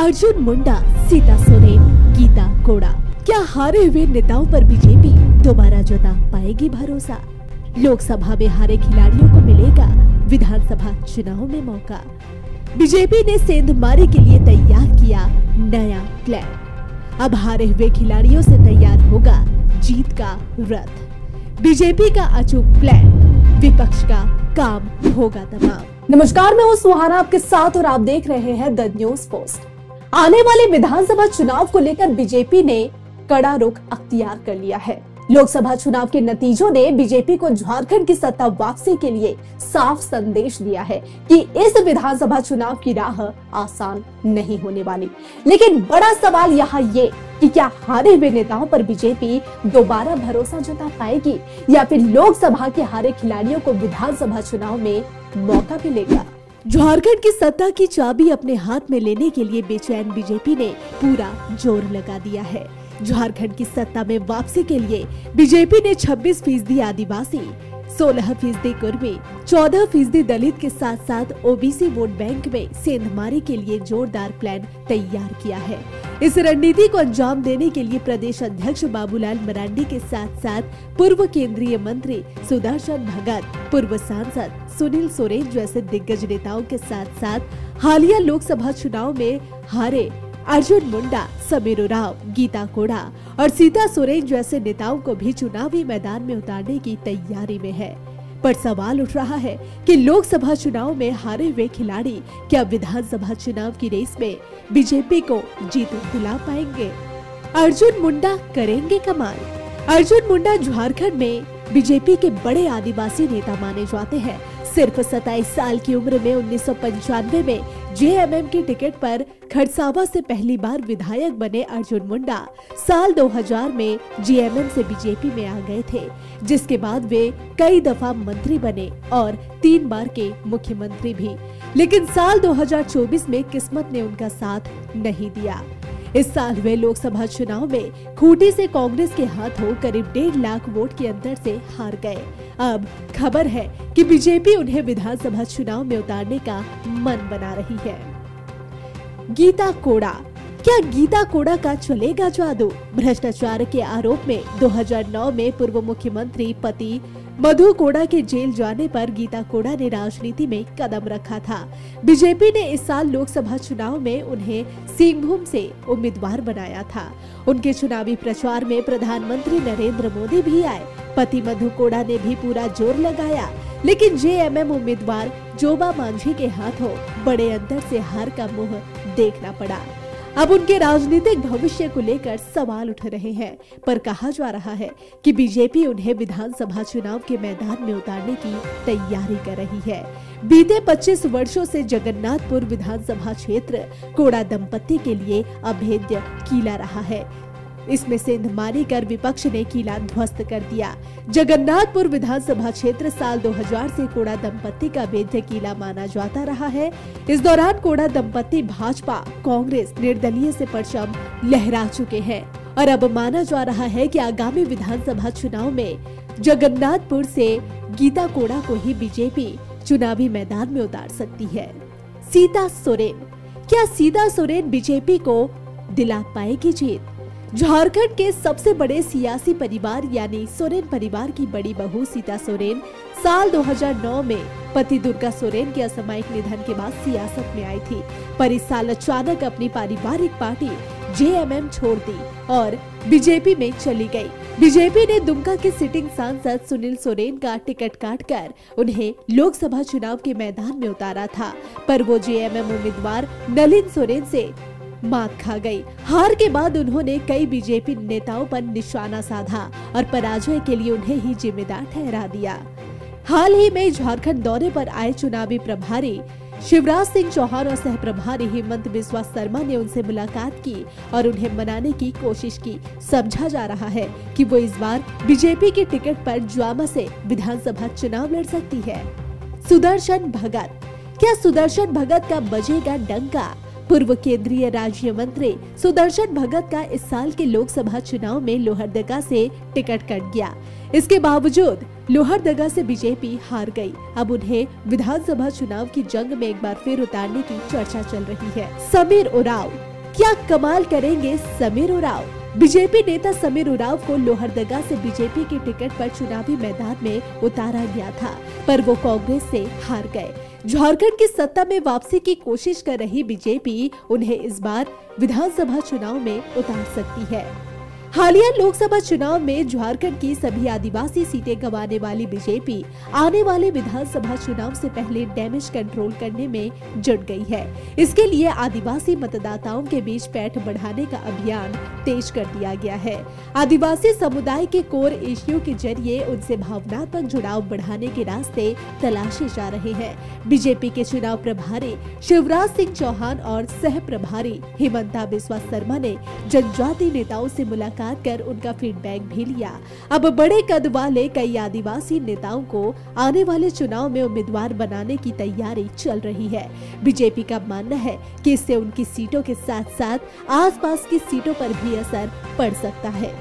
अर्जुन मुंडा, सीता सोरेन, गीता कोड़ा। क्या हारे हुए नेताओं पर बीजेपी दोबारा जता पाएगी भरोसा? लोकसभा में हारे खिलाड़ियों को मिलेगा विधानसभा चुनाव में मौका। बीजेपी ने सेंधमारी के लिए तैयार किया नया प्लान। अब हारे हुए खिलाड़ियों से तैयार होगा जीत का रथ। बीजेपी का अचूक प्लान, विपक्ष का काम होगा तमाम। नमस्कार, मैं हूं सुहाना आपके साथ और आप देख रहे हैं द न्यूज पोस्ट। आने वाले विधानसभा चुनाव को लेकर बीजेपी ने कड़ा रुख अख्तियार कर लिया है। लोकसभा चुनाव के नतीजों ने बीजेपी को झारखंड की सत्ता वापसी के लिए साफ संदेश दिया है कि इस विधानसभा चुनाव की राह आसान नहीं होने वाली। लेकिन बड़ा सवाल यहाँ ये कि क्या हारे हुए नेताओं पर बीजेपी दोबारा भरोसा जता पाएगी या फिर लोकसभा के हारे खिलाड़ियों को विधानसभा चुनाव में मौका मिलेगा? झारखंड की सत्ता की चाबी अपने हाथ में लेने के लिए बेचैन बीजेपी ने पूरा जोर लगा दिया है। झारखंड की सत्ता में वापसी के लिए बीजेपी ने 26% आदिवासी, 16% कुर्मी, 14% दलित के साथ साथ ओबीसी वोट बैंक में सेंधमारी के लिए जोरदार प्लान तैयार किया है। इस रणनीति को अंजाम देने के लिए प्रदेश अध्यक्ष बाबूलाल मरांडी के साथ साथ पूर्व केंद्रीय मंत्री सुदर्शन भगत, पूर्व सांसद सुनील सोरेन जैसे दिग्गज नेताओं के साथ साथ हालिया लोकसभा चुनाव में हारे अर्जुन मुंडा, समीर उरांव, गीता कोड़ा और सीता सोरेन जैसे नेताओं को भी चुनावी मैदान में उतारने की तैयारी में है। पर सवाल उठ रहा है कि लोकसभा चुनाव में हारे हुए खिलाड़ी क्या विधानसभा चुनाव की रेस में बीजेपी को जीत दिला पाएंगे? अर्जुन मुंडा करेंगे कमाल। अर्जुन मुंडा झारखंड में बीजेपी के बड़े आदिवासी नेता माने जाते हैं। सिर्फ 27 साल की उम्र में 1995 में जेएमएम की टिकट पर खड़सावा से पहली बार विधायक बने अर्जुन मुंडा साल 2000 में जेएमएम से बीजेपी में आ गए थे, जिसके बाद वे कई दफा मंत्री बने और 3 बार के मुख्यमंत्री भी। लेकिन साल 2024 में किस्मत ने उनका साथ नहीं दिया। इस साल वे लोकसभा चुनाव में खूंटी से कांग्रेस के हाथों करीब 1.5 लाख वोट के अंतर से हार गए। अब खबर है कि बीजेपी उन्हें विधानसभा चुनाव में उतारने का मन बना रही है। गीता कोड़ा, क्या गीता कोड़ा का चलेगा जादू? भ्रष्टाचार के आरोप में 2009 में पूर्व मुख्यमंत्री पति मधु कोड़ा के जेल जाने पर गीता कोड़ा ने राजनीति में कदम रखा था। बीजेपी ने इस साल लोकसभा चुनाव में उन्हें सिंहभूम से उम्मीदवार बनाया था। उनके चुनावी प्रचार में प्रधानमंत्री नरेंद्र मोदी भी आए। पति मधु कोड़ा ने भी पूरा जोर लगाया, लेकिन जेएमएम उम्मीदवार जोबा मांझी के हाथों बड़े अंतर से हार का मुंह देखना पड़ा। अब उनके राजनीतिक भविष्य को लेकर सवाल उठ रहे हैं, पर कहा जा रहा है कि बीजेपी उन्हें विधानसभा चुनाव के मैदान में उतारने की तैयारी कर रही है। बीते 25 वर्षों से जगन्नाथपुर विधानसभा क्षेत्र कोड़ा दंपत्ति के लिए अभेद्य किला रहा है। इसमें सेंधमारी कर विपक्ष ने किला ध्वस्त कर दिया। जगन्नाथपुर विधानसभा क्षेत्र साल 2000 से कोड़ा दंपत्ति का अभेद्य किला माना जाता रहा है। इस दौरान कोड़ा दंपत्ति भाजपा, कांग्रेस, निर्दलीय से परचम लहरा चुके हैं और अब माना जा रहा है कि आगामी विधानसभा चुनाव में जगन्नाथपुर से गीता कोड़ा को ही बीजेपी चुनावी मैदान में उतार सकती है। सीता सोरेन, क्या सीता सोरेन बीजेपी को दिला पाएगी जीत? झारखंड के सबसे बड़े सियासी परिवार यानी सोरेन परिवार की बड़ी बहू सीता सोरेन साल 2009 में पति दुर्गा सोरेन के असामयिक निधन के बाद सियासत में आई थी, पर इस साल अचानक अपनी पारिवारिक पार्टी जेएमएम छोड़ दी और बीजेपी में चली गई। बीजेपी ने दुमका के सिटिंग सांसद सुनील सोरेन का टिकट काटकर उन्हें लोकसभा चुनाव के मैदान में उतारा था, पर वो जेएमएम उम्मीदवार नलिन सोरेन से मात खा गई। हार के बाद उन्होंने कई बीजेपी नेताओं पर निशाना साधा और पराजय के लिए उन्हें ही जिम्मेदार ठहरा दिया। हाल ही में झारखंड दौरे पर आए चुनावी प्रभारी शिवराज सिंह चौहान और सह प्रभारी हेमंत बिस्वा शर्मा ने उनसे मुलाकात की और उन्हें मनाने की कोशिश की। समझा जा रहा है कि वो इस बार बीजेपी के टिकट पर ज्वामा से विधानसभा चुनाव लड़ सकती है। सुदर्शन भगत, क्या सुदर्शन भगत का बजेगा डंका? पूर्व केंद्रीय राज्य मंत्री सुदर्शन भगत का इस साल के लोकसभा चुनाव में लोहरदगा से टिकट कट गया। इसके बावजूद लोहरदगा से बीजेपी हार गई। अब उन्हें विधानसभा चुनाव की जंग में एक बार फिर उतारने की चर्चा चल रही है। समीर उरांव, क्या कमाल करेंगे समीर उरांव। बीजेपी नेता समीर उरांव को लोहरदगा से बीजेपी के टिकट पर चुनावी मैदान में उतारा गया था, पर वो कांग्रेस से हार गए। झारखंड की सत्ता में वापसी की कोशिश कर रही बीजेपी उन्हें इस बार विधानसभा चुनाव में उतार सकती है। हालिया लोकसभा चुनाव में झारखंड की सभी आदिवासी सीटें गंवाने वाली बीजेपी आने वाले विधानसभा चुनाव से पहले डैमेज कंट्रोल करने में जुट गई है। इसके लिए आदिवासी मतदाताओं के बीच पैठ बढ़ाने का अभियान तेज कर दिया गया है। आदिवासी समुदाय के कोर इश्यू के जरिए उनसे भावनात्मक जुड़ाव बढ़ाने के रास्ते तलाशे जा रहे हैं। बीजेपी के चुनाव प्रभारी शिवराज सिंह चौहान और सह प्रभारी हिमंता बिस्वा शर्मा ने जनजाति नेताओं से मुलाकात कर उनका फीडबैक भी लिया। अब बड़े कद वाले कई आदिवासी नेताओं को आने वाले चुनाव में उम्मीदवार बनाने की तैयारी चल रही है। बीजेपी का मानना है कि इससे उनकी सीटों के साथ साथ आसपास की सीटों पर भी असर पड़ सकता है।